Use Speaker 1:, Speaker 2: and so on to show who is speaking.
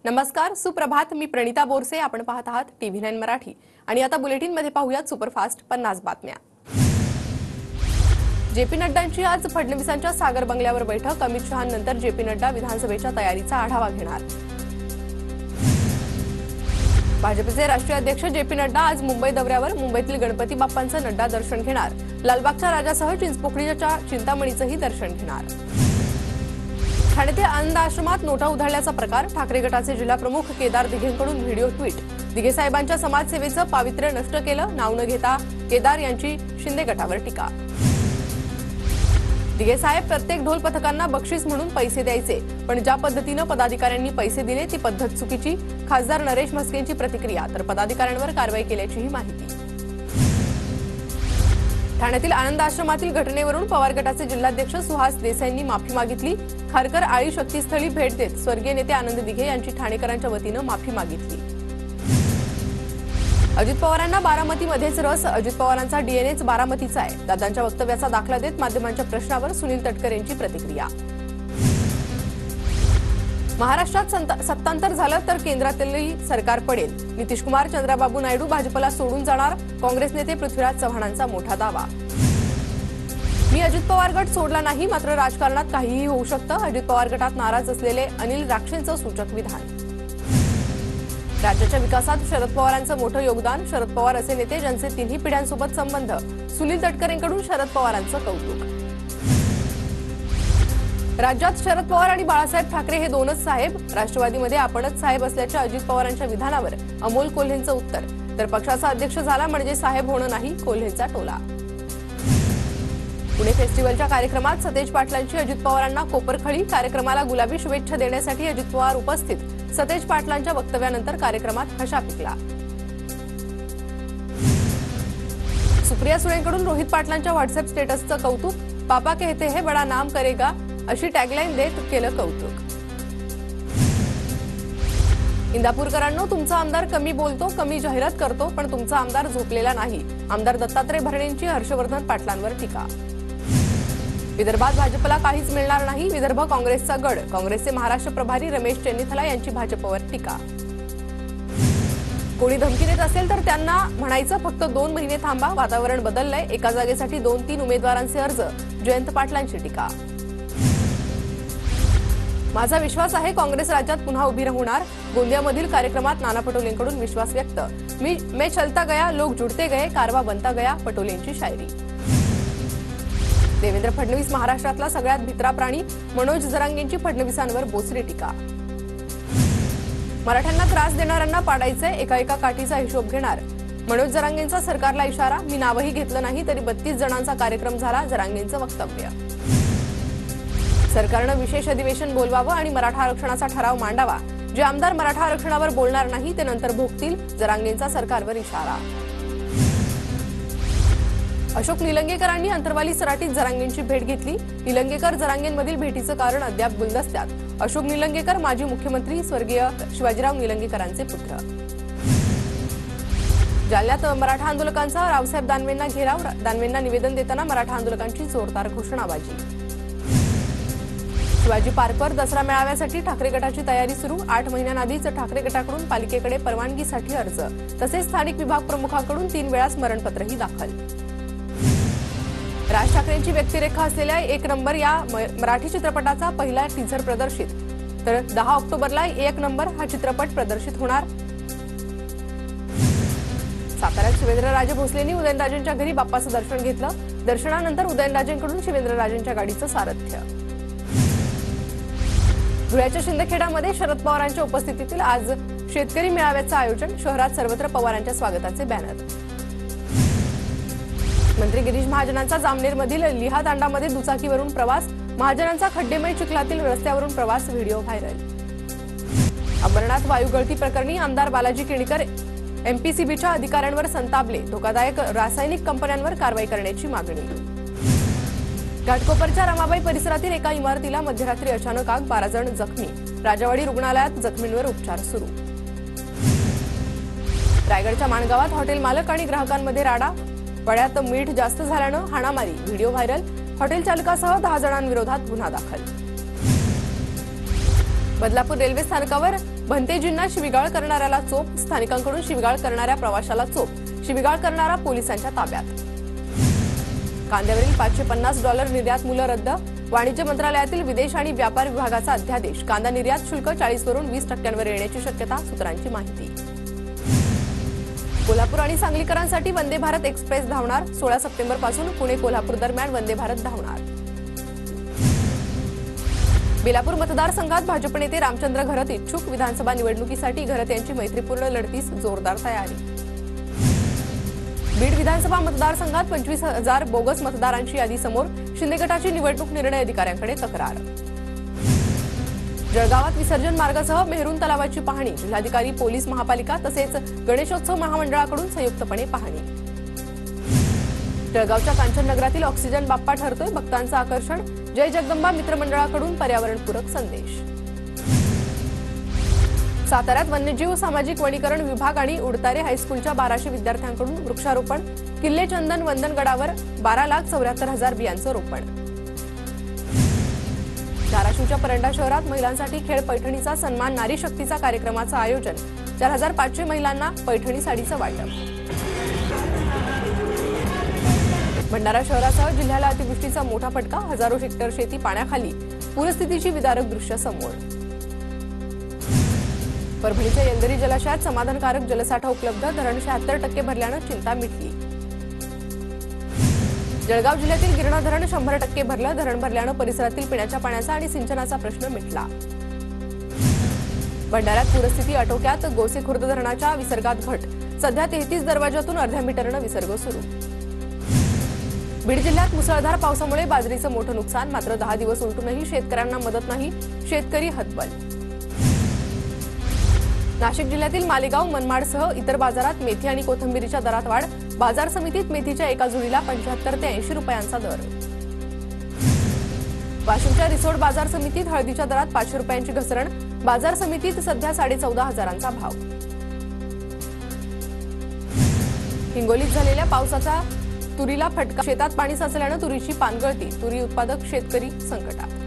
Speaker 1: नमस्कार, सुप्रभात. मी प्रणिता बोरसे. आपण पाहत आहात TV9 मराठी आणि आता बुलेटिन मध्ये पाहूयात सुपरफास्ट 50 बातम्या. जेपी नड्डांची आज फडणवीसांच्या सागर बंगल्यावर बैठक. अमित शहांनंतर जेपी नड्डा विधानसभेच्या तयारीचा आढावा घेणार. भाजपचे राष्ट्रीय अध्यक्ष जेपी नड्डा आज मुंबई दौऱ्यावर. मुंबईतील गणपती बाप्पांचं नड्डा दर्शन घेणार. लालबागच्या राजासह चिंचपोकळीच्या चिंतामणीचंही दर्शन घेणार. ठाण्यातील आनंद आश्रमात नोटा उधळल्याचा प्रकार. ठाकरे गटाचे जिल्हाप्रमुख केदार दिघेंकडून व्हिडिओ ट्विट. दिघे साहेबांच्या समाजसेवेचं पावित्र्य नष्ट केलं. नाव न घेता केदार यांची शिंदे गटावर टीका. दिघे साहेब प्रत्येक ढोल पथकांना बक्षीस म्हणून पैसे द्यायचे, पण ज्या पद्धतीनं पदाधिकाऱ्यांनी पैसे दिले ती पद्धत चुकीची. खासदार नरेश म्हस्केंची प्रतिक्रिया. तर पदाधिकाऱ्यांवर कारवाई केल्याचीही माहिती. ठाण्यातील आनंद आश्रमातील घटनेवरून पवार गटाचे जिल्हाध्यक्ष सुहास देसाईंनी माफी मागितली. खारकर आळी शक्तीस्थळी भेट देत स्वर्गीय नेते आनंद दिघे यांची ठाणेकरांच्या वतीनं माफी मागितली. अजित पवारांना बारामतीमध्येच रस. अजित पवारांचा डीएनएच बारामतीचा आहे. दादांच्या वक्तव्याचा दाखला देत माध्यमांच्या प्रश्नावर सुनील तटकरे यांची प्रतिक्रिया. महाराष्ट्रात सत्तांतर झालं तर केंद्रातही सरकार पडेल. नितीश कुमार, चंद्राबाबू नायडू भाजपला सोडून जाणार. काँग्रेस नेते पृथ्वीराज चव्हाणांचा मोठा दावा. मी अजित पवार गट सोडला नाही, मात्र राजकारणात काहीही होऊ शकतं. अजित पवार गटात नाराज असलेले अनिल राक्षेंचं सूचक विधान. राज्याच्या विकासात शरद पवारांचं मोठं योगदान. शरद पवार असे नेते ज्यांचे तिन्ही पिढ्यांसोबत संबंध. सुनील तटकरेंकडून शरद पवारांचं कौतुक. राज्यात शरद पवार आणि बाळासाहेब ठाकरे हे दोनच साहेब. राष्ट्रवादीमध्ये आपणच साहेब असल्याच्या अजित पवारांच्या विधानावर अमोल कोल्हेंचं उत्तर. तर पक्षाचा अध्यक्ष झाला म्हणजे साहेब होणं नाही, कोल्हेंचा टोला. पुणे फेस्टिव्हलच्या कार्यक्रमात सतेज पाटलांची अजित पवारांना कोपरखळी. कार्यक्रमाला गुलाबी शुभेच्छा देण्यासाठी अजित पवार उपस्थित. सतेज पाटलांच्या वक्तव्यानंतर कार्यक्रमात हशा पिकला. सुप्रिया सुळेंकडून रोहित पाटलांच्या व्हॉट्सअप स्टेटसचं कौतुक. पापा कहते हैं बडा नाम करेगा अशी टॅगलाईन देत केलं कौतुक. इंदापूरकरांनो, तुमचा आमदार कमी बोलतो, कमी जाहिरात करतो, पण तुमचा आमदार झोपलेला नाही. आमदार दत्तात्रय भरणेंची हर्षवर्धन पाटलांवर टीका. विदर्भात भाजपला काहीच मिळणार नाही. विदर्भ काँग्रेसचा गड. काँग्रेसचे महाराष्ट्र प्रभारी रमेश चेन्नीथला यांची भाजपवर टीका. कोणी धमकी देत असेल तर त्यांना म्हणायचं फक्त 2 महिने थांबा. वातावरण बदललंय. एका जागेसाठी 2-3 उमेदवारांचे अर्ज. जयंत पाटलांची टीका. माझा विश्वास आहे काँग्रेस राज्यात पुन्हा उभी राहणार. गोंदियामधील कार्यक्रमात नाना पटोलेंकडून विश्वास व्यक्त. मैं चलता गया, लोग जुड़ते गए, कारवा बनता गया. पटोलेंची शायरी. देवेंद्र फडणवीस महाराष्ट्रातला सगळ्यात भित्रा प्राणी. मनोज जरांगेंची फडणवीसांवर बोचरी टीका. मराठ्यांना त्रास देणाऱ्यांना पाडायचंय. एका काठीचा हिशोब घेणार. मनोज जरांगेंचा सरकारला इशारा. मी नावही घेतलं नाही तरी 32 जणांचा कार्यक्रम झाला. जरांगेंचं वक्तव्य. सरकारनं विशेष अधिवेशन बोलवावं आणि मराठा आरक्षणाचा ठराव मांडावा. जे आमदार मराठा आरक्षणावर बोलणार नाही ते नंतर भोगतील. जरांगेंचा सरकारवर इशारा. अशोक निलंगेकरांनी अंतरवाली सराटीत जरांगेंची भेट घेतली. निलंगेकर जरांगेंमधील भेटीचं कारण अद्याप गुलदस्त्यात. अशोक निलंगेकर माजी मुख्यमंत्री स्वर्गीय शिवाजीराव निलंगेकरांचे पुत्र. जालन्यात मराठा आंदोलकांचा रावसाहेब दानवेंना घेराव. दानवेंना निवेदन देताना मराठा आंदोलकांची जोरदार घोषणाबाजी. शिवाजी पार्कवर दसरा मेळाव्यासाठी ठाकरे गटाची तयारी सुरू. 8 महिन्यांआधीच ठाकरे गटाकडून पालिकेकडे परवानगीसाठी अर्ज. तसेच स्थानिक विभाग प्रमुखाकडून 3 वेळा स्मरणपत्रही दाखल. राज ठाकरेंची व्यक्तिरेखा असलेल्या 1 नंबर या मराठी चित्रपटाचा पहिला टीझर प्रदर्शित. तर 10 ऑक्टोबरला 1 नंबर हा चित्रपट प्रदर्शित होणार. साताऱ्यात शिवेंद्रराजे भोसलेंनी उदयनराजेंच्या घरी बाप्पाचं दर्शन घेतलं. दर्शनानंतर उदयनराजेंकडून शिवेंद्रराजेंच्या गाडीचं सारथ्य. धुळ्याच्या शिंदखेडामध्ये शरद पवारांच्या उपस्थितीतील आज शेतकरी मेळाव्याचं आयोजन. शहरात सर्वत्र पवारांच्या स्वागताचे बॅनर. मंत्री गिरीश महाजनांचा जामनेरमधील लिहा तांडामध्ये दुचाकीवरून प्रवास. महाजनांचा खड्डेमय चिखलातील रस्त्यावरून प्रवास. Video viral. अंबरनाथ वायुगळती प्रकरणी आमदार बालाजी किणीकर एमपीसीबीच्या अधिकाऱ्यांवर संतापले. धोकादायक रासायनिक कंपन्यांवर कारवाई करण्याची मागणी. घाटकोपरच्या रमाबाई परिसरातील एका इमारतीला मध्यरात्री अचानक आग. 12 जण जखमी. राजावाडी रुग्णालयात जखमींवर उपचार सुरू. रायगडच्या माणगावात हॉटेल मालक आणि ग्राहकांमध्ये राडा. वड्यात मीठ जास्त झाल्यानं हाणामारी. Video viral. हॉटेल चालकासह 10 जणांविरोधात गुन्हा दाखल. बदलापूर रेल्वे स्थानकावर भंतेजींना शिवीगाळ करणाऱ्याला चोप, स्थानिकांकडून शिवीगाळ करणाऱ्या प्रवाशाला चोप, शिवीगाळ करणारा पोलिसांच्या ताब्यात. कांद्यावरील $550 निर्यात मूल्य रद्द, वाणिज्य मंत्रालयातील विदेश आणि व्यापार विभागाचा अध्यादेश. कांदा निर्यात शुल्क 40 वरून 20% येण्याची शक्यता, सूत्रांची माहिती. कोल्हापूर आणि सांगलीकरांसाठी वंदे भारत एक्सप्रेस धावणार. 16 सप्टेंबरपासून पुणे कोल्हापूर दरम्यान वंदे भारत धावणार. बेलापूर मतदारसंघात भाजप नेते रामचंद्र घरत इच्छुक, विधानसभा निवडणुकीसाठी घरत यांची मैत्रीपूर्ण लढतीस जोरदार तयारी. बीड विधानसभा मतदारसंघात 25,000 बोगस मतदारांची यादी समोर, शिंदे गटाची निवडणूक निर्णय अधिकाऱ्यांकडे तक्रार. जळगावात विसर्जन मार्गासह मेहरून तलावाची पाहणी, जिल्हाधिकारी, पोलीस महापालिका तसेच गणेशोत्सव महामंडळाकडून संयुक्तपणे पाहणी. जळगावच्या कांचननगरातील ऑक्सिजन बाप्पा ठरतोय भक्तांचं आकर्षण, जय जगदंबा मित्रमंडळाकडून पर्यावरणपूरक संदेश. साताऱ्यात वन्यजीव सामाजिक वनीकरण विभाग आणि उडतारे हायस्कूलच्या 1200 विद्यार्थ्यांकडून वृक्षारोपण, किल्ले चंदन वंदनगडावर 12,74,000 बियांचं रोपण. धाराशिवच्या परंडा शहरात महिलांसाठी खेळ पैठणीचा सन्मान नारी शक्तीचा कार्यक्रमाचं आयोजन, 4,500 महिलांना पैठणी साडीचं वाटप. भंडारा शहरासह जिल्ह्याला अतिवृष्टीचा मोठा फटका, हजारो हेक्टर शेती पाण्याखाली, पूरस्थितीची विदारक दृश्य समोर. परभणीच्या यंदरी जलाशयात समाधानकारक जलसाठा उपलब्ध, धरण 76% भरल्यानं चिंता मिटली. जळगाव जिल्ह्यातील गिरणा धरण 100% भरलं, धरण भरल्यानं परिसरातील पिण्याच्या पाण्याचा आणि सिंचनाचा प्रश्न मिटला. भंडाऱ्यात पूरस्थिती आटोक्यात, गोसे खुर्द धरणाच्या विसर्गात घट, सध्या 33 दरवाजातून अर्ध्या मीटरनं विसर्ग सुरू. बीड जिल्ह्यात मुसळधार पावसामुळे बाजरीचं मोठं नुकसान, मात्र 10 दिवस उलटूनही शेतकऱ्यांना मदत नाही, शेतकरी हतबल. नाशिक जिल्ह्यातील मालेगाव, मनमाडसह इतर बाजारात मेथी आणि कोथिंबीरीच्या दरात वाढ, बाजार समितीत मेथीच्या एका जुडीला 75 ते 80 रुपयांचा दर. वाशिमच्या रिसोड बाजार समितीत हळदीच्या दरात 500 रुपयांची घसरण, बाजार समितीत सध्या 14,500चा भाव. हिंगोलीत झालेल्या पावसाचा तुरीला फटका, शेतात पाणी साचल्यानं तुरीची पानगळती, तुरी उत्पादक शेतकरी संकटात.